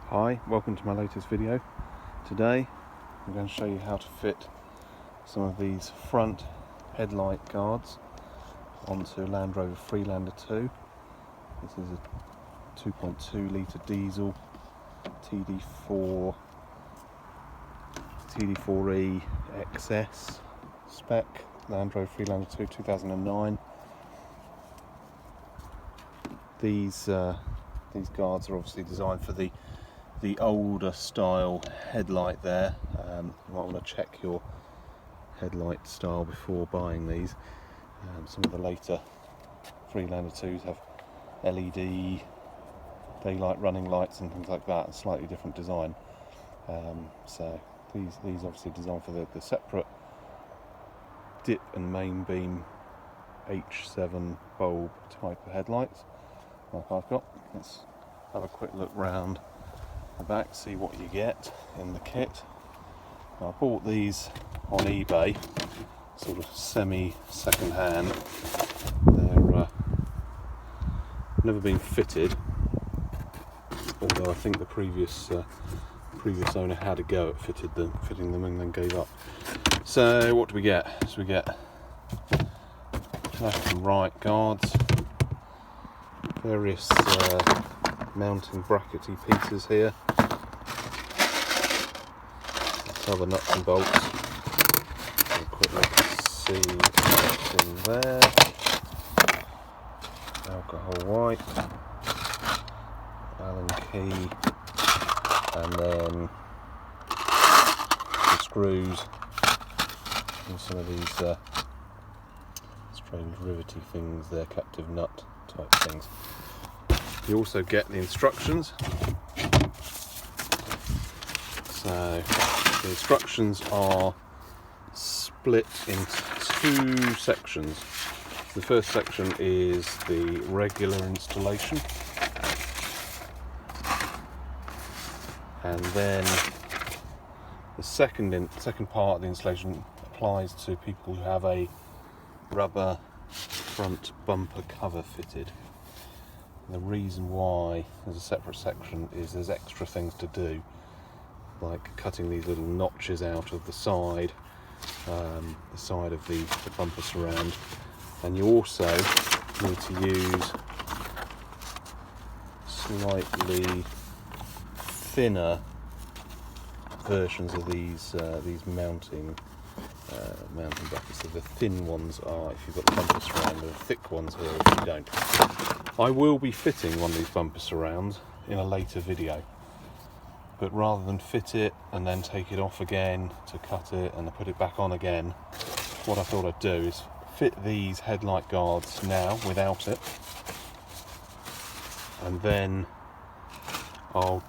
Hi, welcome to my latest video. Today I'm going to show you how to fit some of these front headlight guards onto Land Rover Freelander 2. This is a 2.2 litre diesel TD4E XS spec Land Rover Freelander 2 2009. These guards are obviously designed for the older style headlight there. You might want to check your headlight style before buying these. Some of the later Freelander 2s have LED daylight running lights and things like that, a slightly different design. So these obviously designed for the separate dip and main beam H7 bulb type of headlights like I've got. Let's have a quick look round the back, see what you get in the kit. Now, I bought these on eBay, sort of semi second hand. They're never been fitted, although I think the previous owner had a go at fitting them and then gave up. So what do we get? So we get left and right guards, various mounting brackety pieces here, other nuts and bolts. Have a quick look and see what's in there. Alcohol white, Allen key, and then some screws and some of these strange rivety things there, captive nut type things. You also get the instructions. So the instructions are split into two sections. The first section is the regular installation, and then the second part of the installation applies to people who have a rubber front bumper cover fitted. And the reason why there's a separate section is there's extra things to do, like cutting these little notches out of the side of the bumper surround, and you also need to use slightly thinner versions of these mounting brackets. So the thin ones are if you've got the bumper surround, and the thick ones are if you don't. I will be fitting one of these bumper surrounds in a later video, but rather than fit it and then take it off again to cut it and then put it back on again, what I thought I'd do is fit these headlight guards now without it, and then I'll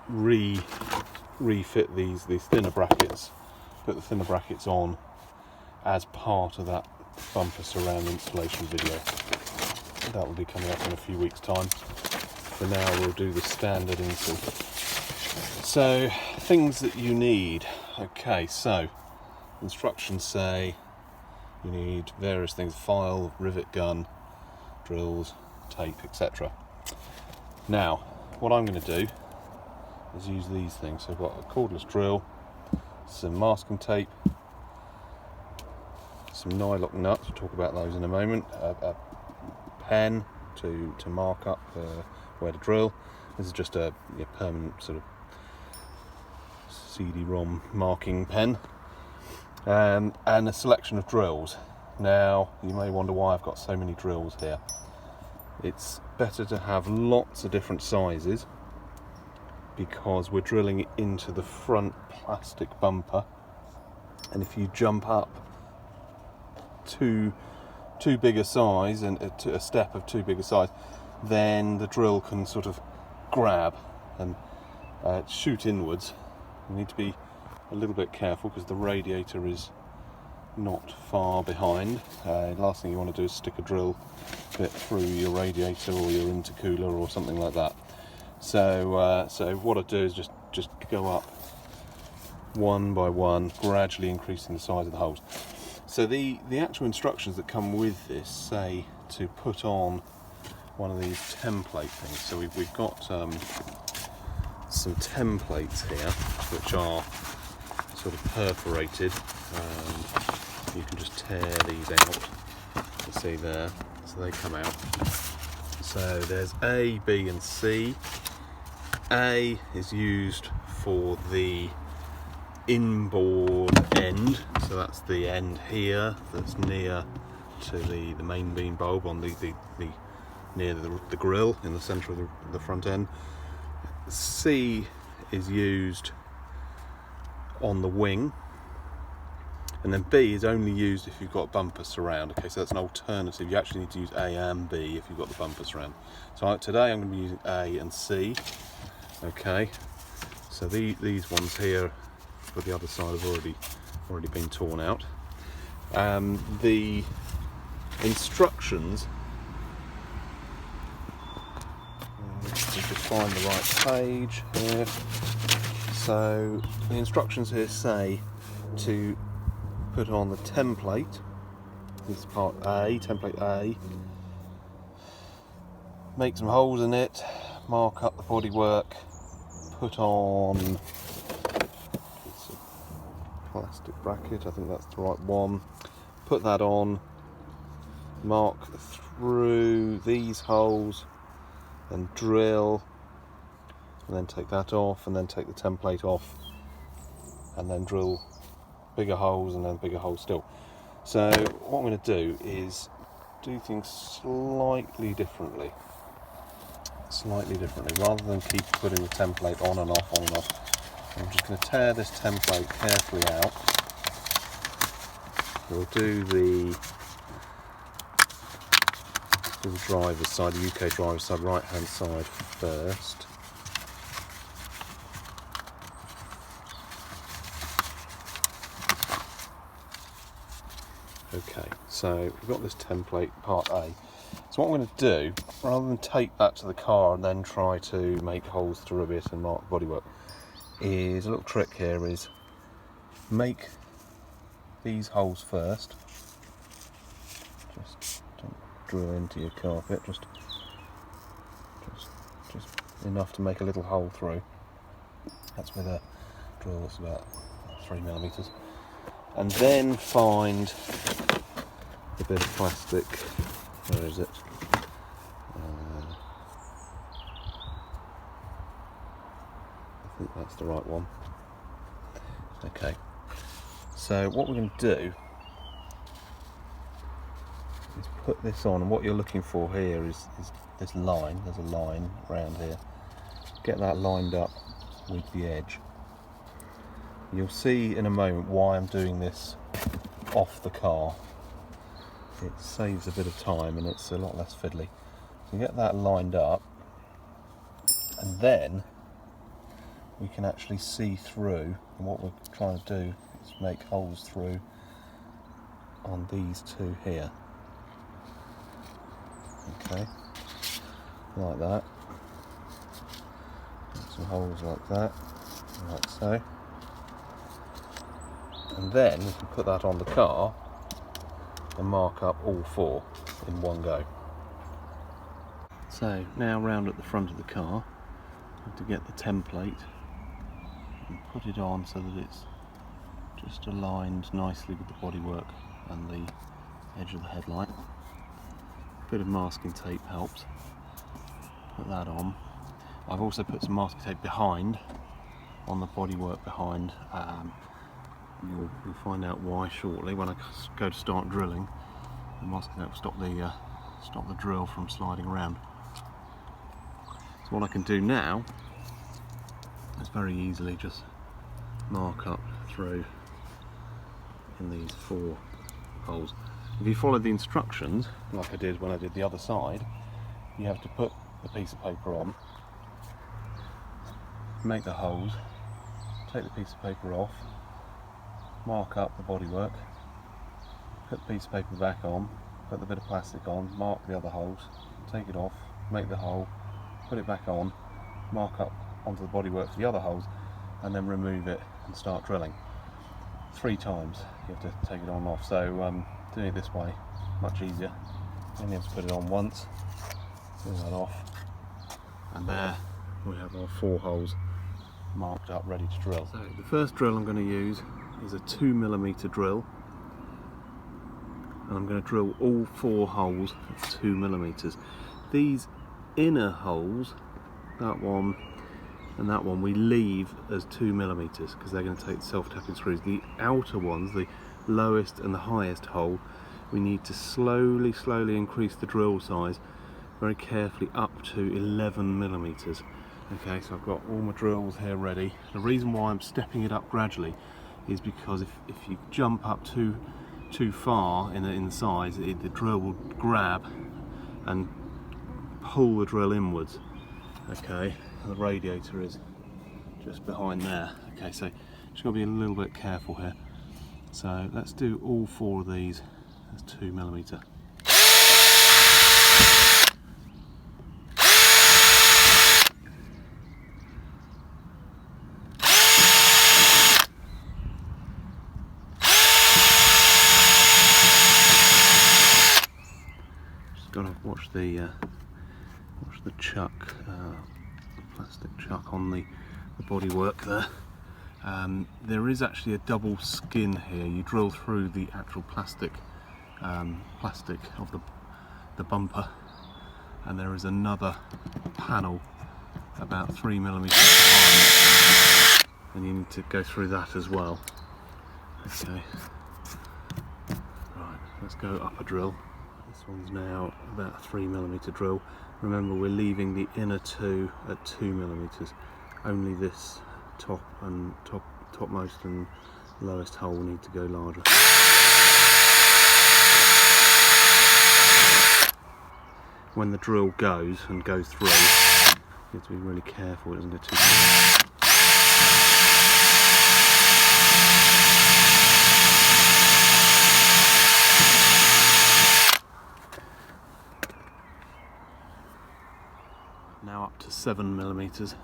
refit these thinner brackets, put the thinner brackets on as part of that bumper surround installation video. That will be coming up in a few weeks' time. For now, we'll do the standard install. So, things that you need. Okay, so instructions say you need various things: file, rivet gun, drills, tape, etc. Now, what I'm going to do is use these things. So I've got a cordless drill, some masking tape, some nylock nuts, we'll talk about those in a moment, a pen to mark up where to drill. This is just a permanent sort of CD-ROM marking pen, and a selection of drills. Now, you may wonder why I've got so many drills here. It's better to have lots of different sizes because we're drilling into the front plastic bumper, and if you jump up too big a size and a step of too big a size, then the drill can sort of grab and shoot inwards. You need to be a little bit careful because the radiator is not far behind. Last thing you want to do is stick a drill bit through your radiator or your intercooler or something like that. So what I do is just go up one by one, gradually increasing the size of the holes. So the actual instructions that come with this say to put on one of these template things. So we've got some templates here which are sort of perforated. You can just tear these out. You see there, so they come out. So there's A, B and C. A is used for the inboard end, so that's the end here that's near to the main beam bulb on the near the grill in the centre of the front end. C is used on the wing, and then B is only used if you've got bumper surround. Okay, so that's an alternative. You actually need to use A and B if you've got the bumper surround. So today I'm going to be using A and C. Okay, so these ones here for the other side have already been torn out. The instructions, just find the right page here. So the instructions here say to put on the template. This is part A, template A. Make some holes in it, mark up the bodywork, put on it's a plastic bracket, I think that's the right one. Put that on, mark through these holes and drill, and then take that off, and then take the template off, and then drill bigger holes and then bigger holes still. So what I'm going to do is do things slightly differently, rather than keep putting the template on and off, on and off. I'm just going to tear this template carefully out. We'll do the driver's side, the UK driver's side, right hand side first. Okay, so we've got this template, part A. So what I'm going to do, rather than take that to the car and then try to make holes through it and mark the bodywork, is a little trick here is make these holes first. Just don't drill into your carpet, just enough to make a little hole through. That's with a drill that's about 3mm. And then find a bit of plastic. Where is it? I think that's the right one. Okay. So what we're going to do is put this on, and what you're looking for here is this line. There's a line around here. Get that lined up with the edge. You'll see in a moment why I'm doing this off the car. It saves a bit of time and it's a lot less fiddly. So get that lined up, and then we can actually see through. And what we're trying to do is make holes through on these two here. Okay, like that. Make some holes like that, like so. And then we can put that on the car and mark up all four in one go. So now round at the front of the car, I have to get the template and put it on so that it's just aligned nicely with the bodywork and the edge of the headlight. A bit of masking tape helps. Put that on. I've also put some masking tape behind, on the bodywork behind. You'll find out why shortly when I go to start drilling. The masking tape will stop the drill from sliding around. So what I can do now is very easily just mark up through in these four holes. If you follow the instructions, like I did when I did the other side, you have to put the piece of paper on, make the holes, take the piece of paper off, mark up the bodywork, put the piece of paper back on, put the bit of plastic on, mark the other holes, take it off, make the hole, put it back on, mark up onto the bodywork for the other holes, and then remove it and start drilling. 3 times you have to take it on and off. So doing it this way, much easier. Only have to put it on once, pull that off, and there we have our 4 holes marked up, ready to drill. So the first drill I'm going to use is a 2mm drill, and I'm going to drill all 4 holes of 2mm. These inner holes, that one and that one, we leave as 2mm because they're going to take self-tapping screws. The outer ones, the lowest and the highest hole, we need to slowly increase the drill size very carefully up to 11mm. Okay, so I've got all my drills here ready. The reason why I'm stepping it up gradually is because if you jump up too far in the size, the drill will grab and pull the drill inwards. Okay, and the radiator is just behind there. Okay, so just got to be a little bit careful here. So let's do all 4 of these as 2mm. Just gotta watch the chuck, plastic chuck on the bodywork there. There is actually a double skin here. You drill through the actual plastic of the bumper, and there is another panel about 3mm behind, and you need to go through that as well. Okay, right, let's go up a drill. This one's now about a 3mm drill. Remember, we're leaving the inner 2 at 2mm. Only this topmost and lowest hole need to go larger. When the drill goes through, you have to be really careful it doesn't go too far. Now up to 7mm.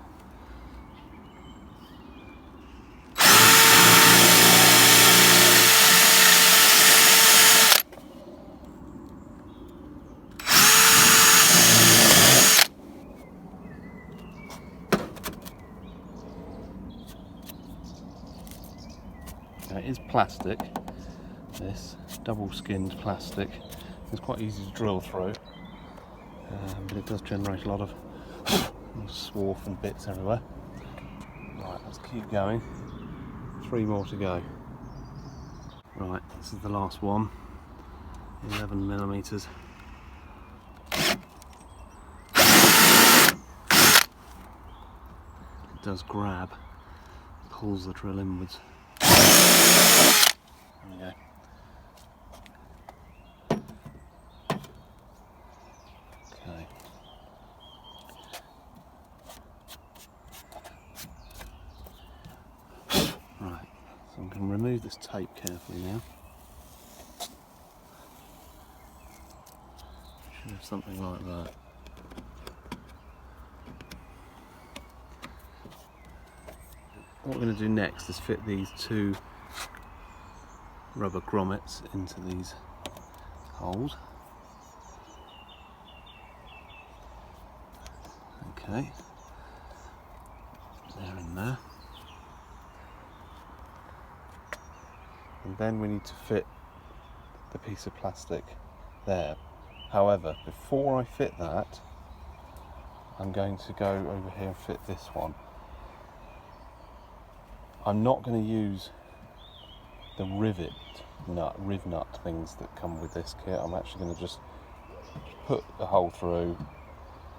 Now it is plastic, this double-skinned plastic. It's quite easy to drill through, but it does generate a lot of swarf and bits everywhere. Right, let's keep going. 3 more to go. Right, this is the last one. 11mm. It does grab, pulls the drill inwards. There we go. Okay. Right, so I'm going to remove this tape carefully now. Should have something like that. What we're going to do next is fit these 2 rubber grommets into these holes. Okay, they're in there. And then we need to fit the piece of plastic there. However, before I fit that, I'm going to go over here and fit this one. I'm not going to use the riv nut things that come with this kit. I'm actually going to just put the hole through,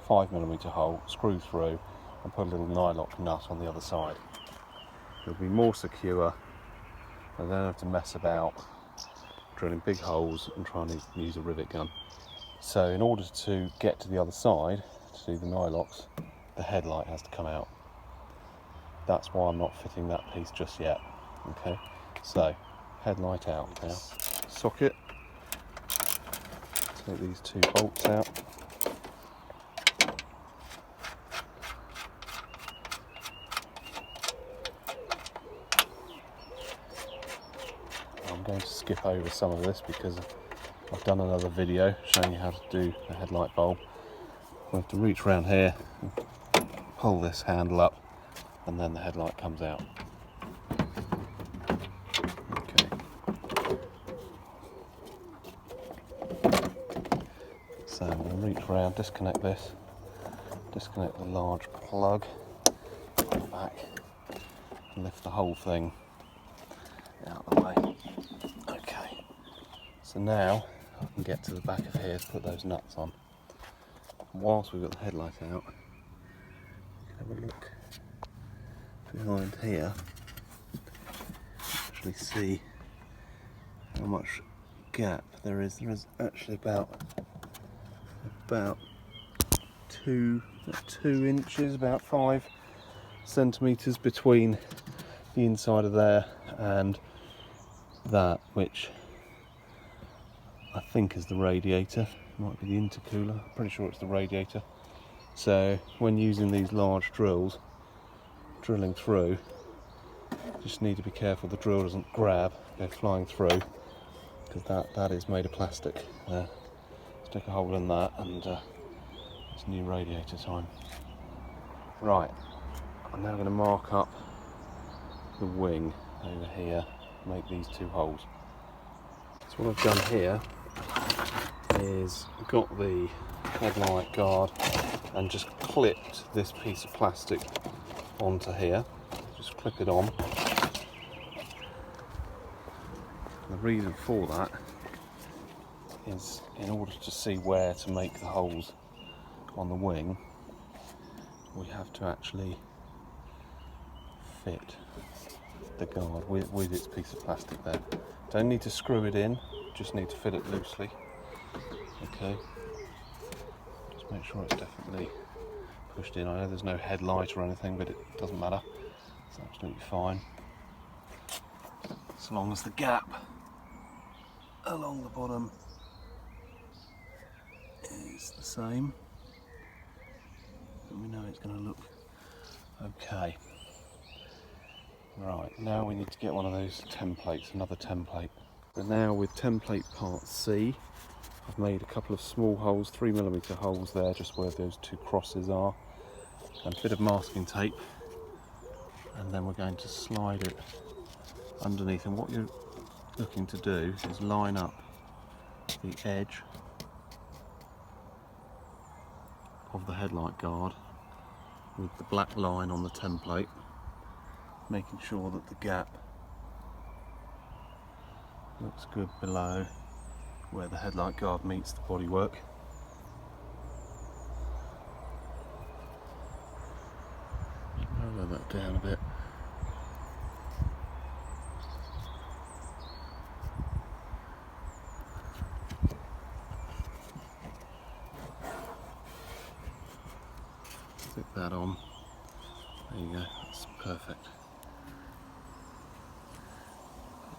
5mm hole, screw through, and put a little nylock nut on the other side. It'll be more secure. I don't have to mess about drilling big holes and trying to use a rivet gun. So in order to get to the other side, to do the nylocks, the headlight has to come out. That's why I'm not fitting that piece just yet. Okay, so headlight out now. Socket. Take these 2 bolts out. I'm going to skip over some of this because I've done another video showing you how to do a headlight bulb. We have to reach around here and pull this handle up and then the headlight comes out. Okay. So I'm going to reach around, disconnect this, disconnect the large plug, put it back, and lift the whole thing out of the way. Okay, so now I can get to the back of here to put those nuts on. Whilst we've got the headlight out, you can have a look behind here, actually see how much gap there is. There is actually about 2 inches, about 5 centimetres between the inside of there and that, which I think is the radiator. Might be the intercooler, I'm pretty sure it's the radiator. So when using these large drills, drilling through, just need to be careful the drill doesn't grab, go flying through, because that is made of plastic. Stick a hole in that, and it's new radiator time. Right, I'm now going to mark up the wing over here, make these 2 holes. So what I've done here is got the headlight guard and just clipped this piece of plastic onto here. Just clip it on. The reason for that is in order to see where to make the holes on the wing, we have to actually fit the guard with its piece of plastic there. Don't need to screw it in, just need to fit it loosely. Okay, just make sure it's definitely pushed in. I know there's no headlight or anything, but it doesn't matter, it's absolutely fine. As long as the gap along the bottom is the same, and we know it's going to look okay. Right, now we need to get one of those templates, another template. So now with template part C, I've made a couple of small holes, 3mm holes there, just where those 2 crosses are, and a bit of masking tape, and then we're going to slide it underneath. And what you're looking to do is line up the edge of the headlight guard with the black line on the template, making sure that the gap looks good below where the headlight guard meets the bodywork. Lower that down a bit. Stick that on. There you go, that's perfect.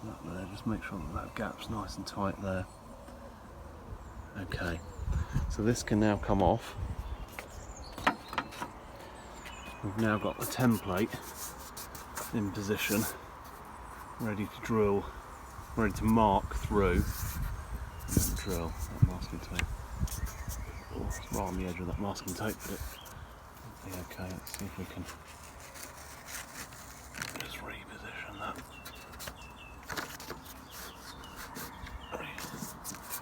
Put that there, just make sure that gap's nice and tight there. Okay, so this can now come off. We've now got the template in position, ready to drill, ready to mark through, and then drill that masking tape. Oh, it's right on the edge of that masking tape, but it'll be okay. Let's see if we can just reposition that.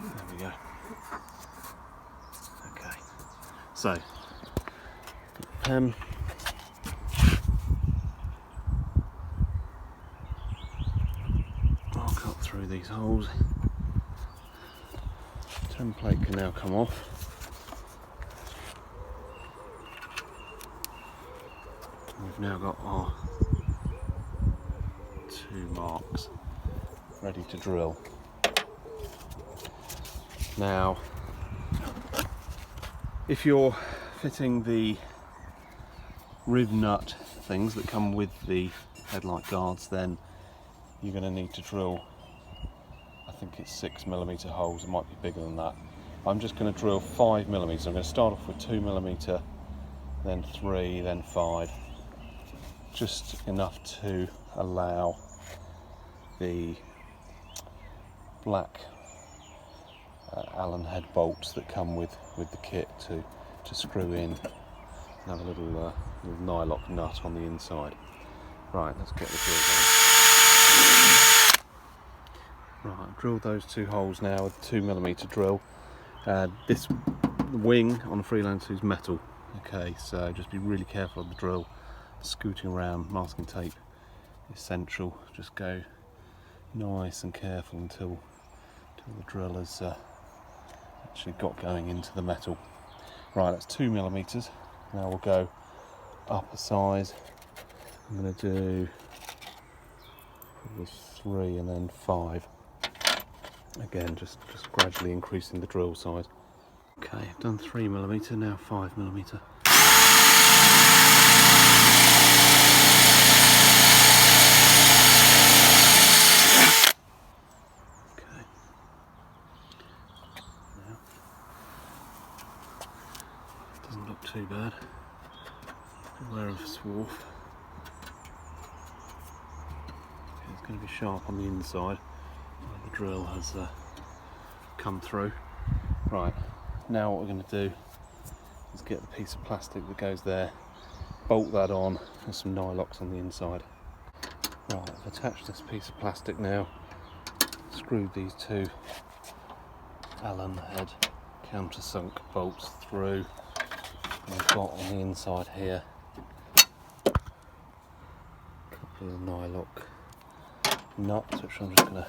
There we go. Okay, so pen, I'll cut through these holes. Template can now come off. We've now got our 2 marks ready to drill. Now, if you're fitting the rib nut things that come with the headlight guards, then you're going to need to drill, I think it's 6mm holes, it might be bigger than that. I'm just going to drill 5mm. I'm going to start off with 2mm, then 3, then 5. Just enough to allow the black Allen head bolts that come with the kit to screw in have a little nylock nut on the inside. Right, let's get the drill going. Right, I've drilled those 2 holes now with a 2mm drill. This wing on a Freelander is metal, okay, so just be really careful of the drill. Scooting around, masking tape essential. Just go nice and careful until the drill has actually got going into the metal. Right, that's 2mm. Now we'll go up a size. I'm going to do probably 3 and then 5. Again, just gradually increasing the drill size. Okay, I've done 3mm, now 5mm. Okay. Now, doesn't look too bad. Aware of swarf. Okay, it's going to be sharp on the inside where the drill has come through. Right, now what we're going to do is get the piece of plastic that goes there, bolt that on with some nylocks on the inside. Right, I've attached this piece of plastic now, screwed these 2 Allen head countersunk bolts through, and I've got on the inside here a couple of nylock nuts, which I'm just going to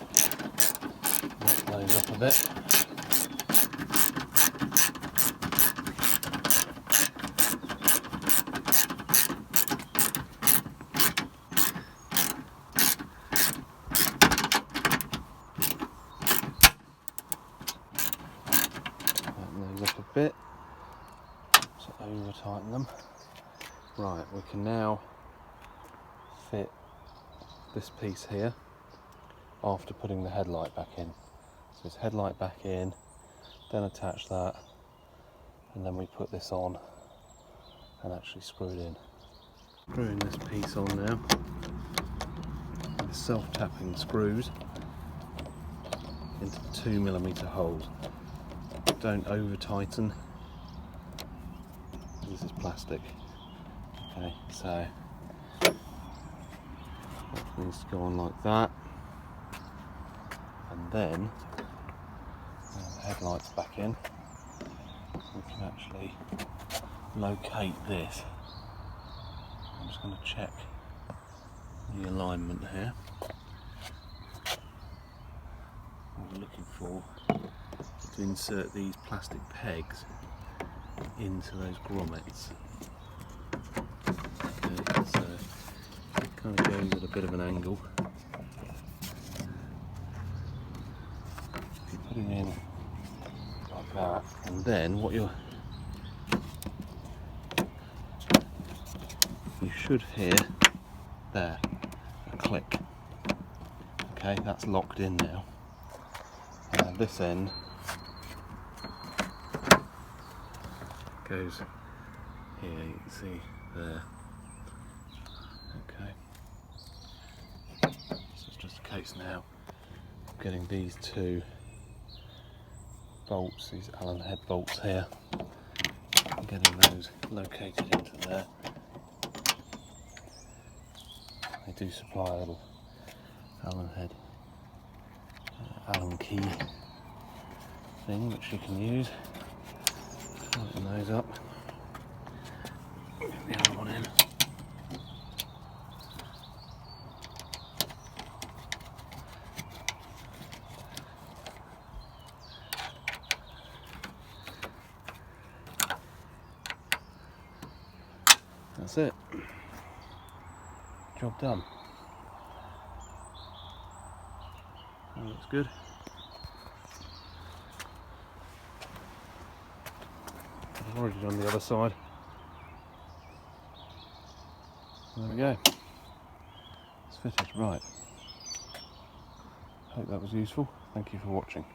knock those up a bit. Tighten those up a bit, so over tighten them. Right, we can now fit this piece here after putting the headlight back in. So it's headlight back in, then attach that, and then we put this on and actually screw it in. Screwing this piece on now with self-tapping screws into the 2mm holes. Don't over tighten, this is plastic. Okay, so that needs to go on like that, and then the headlight's back in, we can actually locate this. I'm just going to check the alignment here. What we're looking for is to insert these plastic pegs into those grommets. Okay, so it kind of goes at a bit of an angle. If you put it in like that, and then what you should hear there, a click. Okay, that's locked in now. And this end goes here, you can see there. Okay, so it's just a case now of getting these 2 bolts, these Allen head bolts here, and getting those located into there. They do supply a little Allen head, Allen key thing which you can use. Tighten those up. Get the other one in. That's it. Job done. That looks good. I've already done the other side. There we go. It's fitted. Right. Hope that was useful. Thank you for watching.